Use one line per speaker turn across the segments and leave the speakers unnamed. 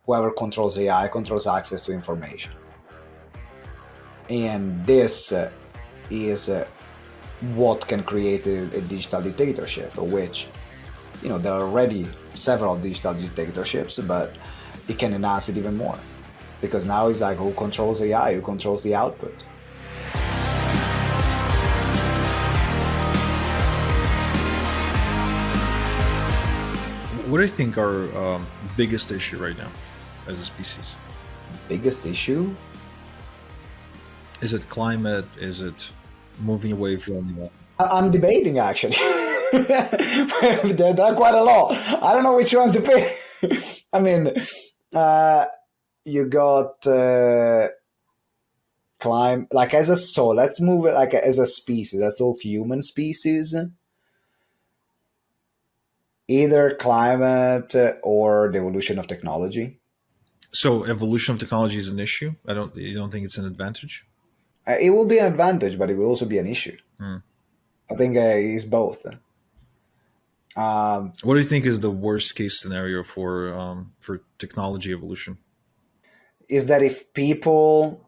whoever controls AI controls access to information. And this is what can create a digital dictatorship, which, there are already several digital dictatorships, but it can enhance it even more. Because now it's like, who controls AI, who controls the output?
What do you think our biggest issue right now as a species?
Biggest issue?
Is it climate? Is it moving away from?
I'm debating, actually. There are quite a lot. I don't know which one to pick. I mean, you got climb like as a soul. Let's move it like as a species. That's all human species. Either climate or the evolution of technology.
So evolution of technology is an issue. You don't think it's an advantage?
It will be an advantage, but it will also be an issue. I think it's both.
What do you think is the worst case scenario for technology evolution?
Is that if people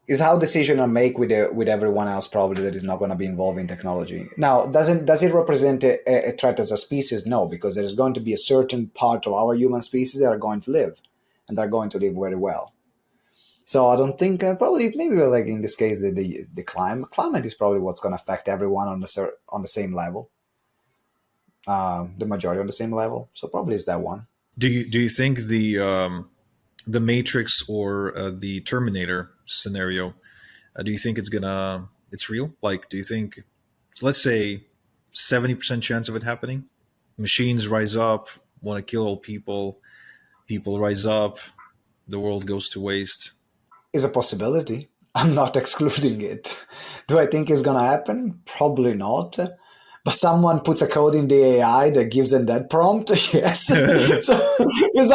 is how decisions are made with everyone else probably that is not going to be involved in technology. Now, does it represent a threat as a species? No, because there is going to be a certain part of our human species that are going to live, and they're going to live very well. So I don't think probably maybe like in this case the climate is probably what's going to affect everyone on the same level, the majority on the same level. So probably it's that one.
Do you think the Matrix or the Terminator scenario, do you think it's real? Like, do you think, so let's say 70% chance of it happening? Machines rise up, want to kill all people, people rise up, the world goes to waste.
Is a possibility. I'm not excluding it. Do I think it's going to happen? Probably not. But someone puts a code in the AI that gives them that prompt, yes. So it's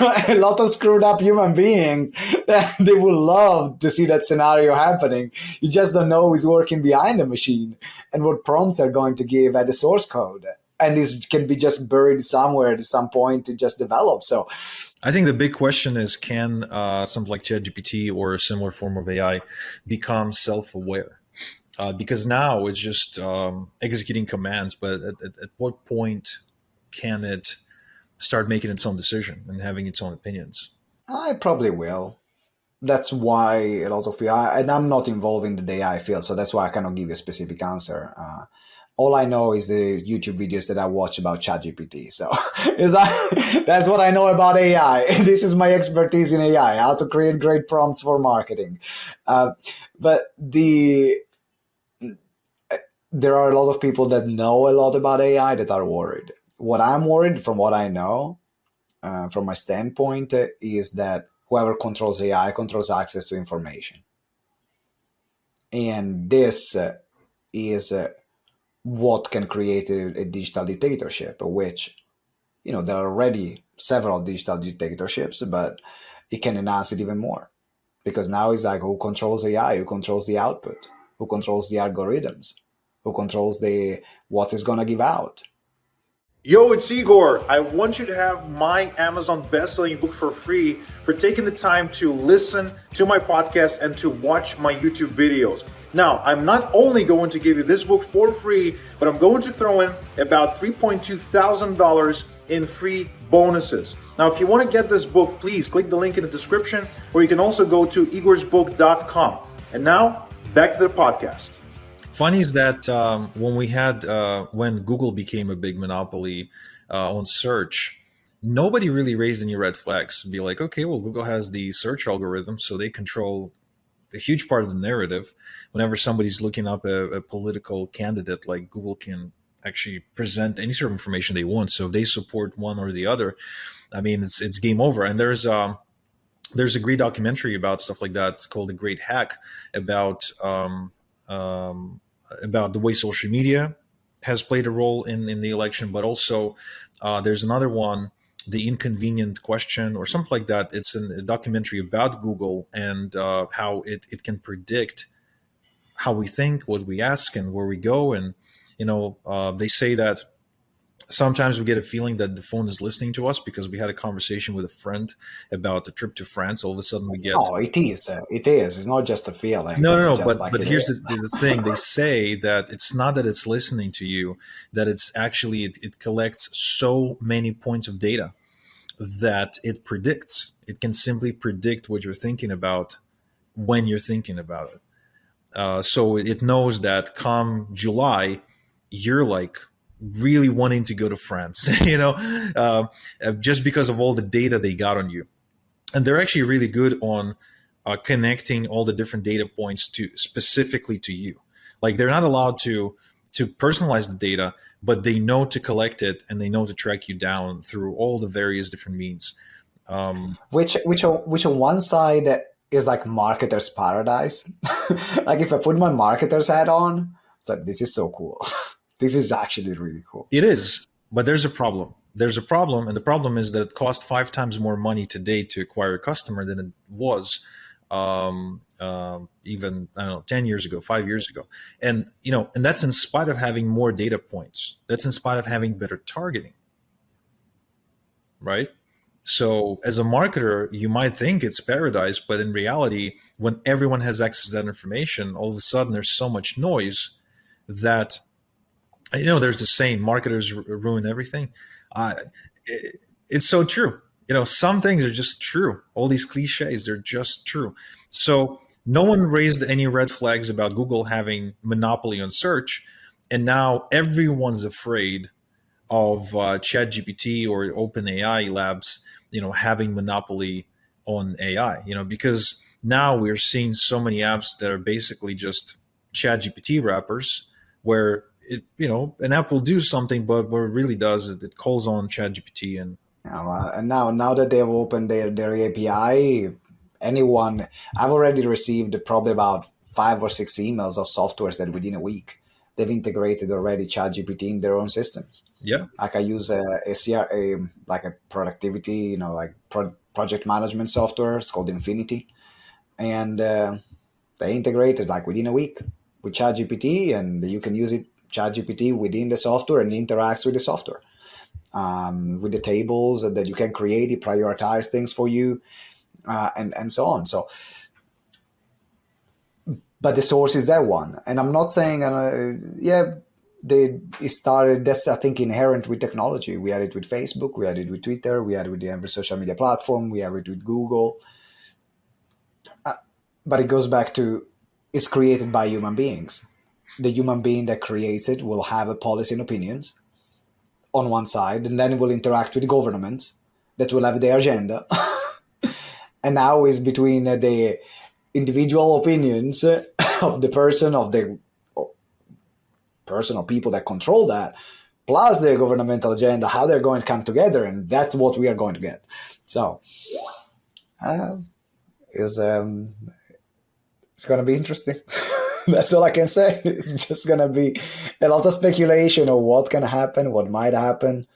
like a lot of screwed up human beings that they would love to see that scenario happening. You just don't know who's working behind the machine and what prompts they're going to give at the source code. And this can be just buried somewhere at some point to just develop. So
I think the big question is, can something like ChatGPT or a similar form of AI become self-aware? Because now it's just executing commands, but at what point can it start making its own decision and having its own opinions?
I probably will. That's why a lot of people, and I'm not involved in the AI field, so that's why I cannot give you a specific answer. All I know is the YouTube videos that I watch about ChatGPT. So that's what I know about AI. This is my expertise in AI, how to create great prompts for marketing. But there are a lot of people that know a lot about AI that are worried. What I'm worried from what I know, from my standpoint, is that whoever controls AI controls access to information. And this is what can create a digital dictatorship, which, there are already several digital dictatorships, but it can enhance it even more. Because now it's like, who controls AI, who controls the output, who controls the algorithms, who controls what is going to give out.
Yo, it's Igor. I want you to have my Amazon bestselling book for free for taking the time to listen to my podcast and to watch my YouTube videos. Now, I'm not only going to give you this book for free, but I'm going to throw in about $3.2 thousand in free bonuses. Now, if you want to get this book, please click the link in the description, or you can also go to igorsbook.com. And now, back to the podcast.
Funny is that when Google became a big monopoly on search, nobody really raised any red flags. Be like, okay, well, Google has the search algorithm, so they control a huge part of the narrative. Whenever somebody's looking up a political candidate, like, Google can actually present any sort of information they want. So if they support one or the other, I mean, it's game over. And there's a great documentary about stuff like that. It's called The Great Hack, about the way social media has played a role in the election, but also there's another one, The Inconvenient Question or something like that. It's a documentary about Google and how it can predict how we think, what we ask, and where we go. And they say that Sometimes we get a feeling that the phone is listening to us because we had a conversation with a friend about the trip to France. All of a sudden we get,
Oh, it is. It is. It's not just a feeling.
no,
It's
no, no.
just
But
like
but
it
here's
is.
the thing. They say that it's not that it's listening to you, that it's actually it collects so many points of data that it predicts. It can simply predict what you're thinking about when you're thinking about it. So it knows that come July, you're like really wanting to go to France, just because of all the data they got on you. And they're actually really good on connecting all the different data points to specifically to you. Like they're not allowed to personalize the data, but they know to collect it and they know to track you down through all the various different means.
Which on one side is like marketer's paradise. Like if I put my marketer's hat on, it's like, this is so cool. This is actually really cool.
It is, but there's a problem. There's a problem, and the problem is that it costs 5 times more money today to acquire a customer than it was even, I don't know, 10 years ago, 5 years ago. And and that's in spite of having more data points. That's in spite of having better targeting, right? So as a marketer, you might think it's paradise, but in reality, when everyone has access to that information, all of a sudden there's so much noise that, there's the saying, marketers ruin everything. It's so true. Some things are just true. All these cliches, they're just true. So no one raised any red flags about Google having monopoly on search. And now everyone's afraid of ChatGPT or OpenAI labs, having monopoly on AI, because now we're seeing so many apps that are basically just ChatGPT wrappers where an app will do something, but what it really does is it calls on ChatGPT and
And now that they've opened their API, I've already received probably about 5 or 6 emails of softwares that within a week they've integrated already ChatGPT in their own systems.
Yeah.
Like I use like a productivity, project management software. It's called Infinity, and they integrated like within a week with ChatGPT, and you can use ChatGPT within the software and interacts with the software. With the tables that you can create, it prioritize things for you, and so on. So, but the source is that one, and I'm not saying, it started. That's, I think, inherent with technology. We had it with Facebook, we had it with Twitter, we had it with every social media platform, we have it with Google. But it goes back to, it's created by human beings. The human being that creates it will have a policy and opinions on one side, and then it will interact with governments that will have their agenda. And now is between the individual opinions of the person or people that control that, plus the governmental agenda, how they're going to come together, and that's what we are going to get. So it's going to be interesting. That's all I can say. It's just going to be a lot of speculation of what can happen, what might happen.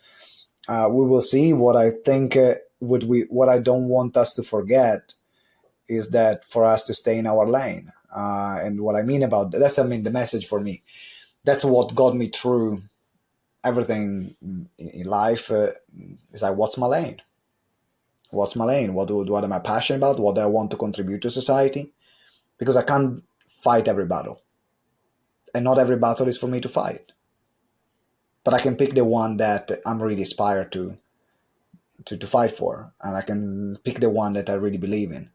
We will see. What I think, what I don't want us to forget is that for us to stay in our lane. And what I mean about that's, the message for me. That's what got me through everything in life. Is like, what's my lane? What's my lane? What am I passionate about? What do I want to contribute to society? Because I can't fight every battle, and not every battle is for me to fight. But I can pick the one that I'm really inspired to fight for, and I can pick the one that I really believe in,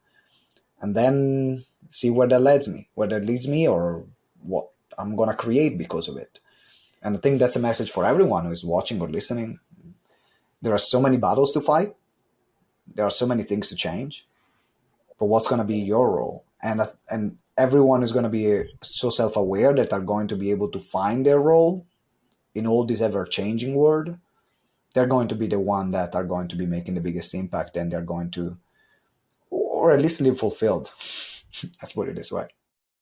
and then see where that leads me, or what I'm gonna create because of it. And I think that's a message for everyone who is watching or listening. There are so many battles to fight. There are so many things to change. But what's gonna be your role? And everyone is gonna be so self-aware that are going to be able to find their role in all this ever-changing world. They're going to be the one that are going to be making the biggest impact, and they're going to, or at least live fulfilled. Let's put it this way.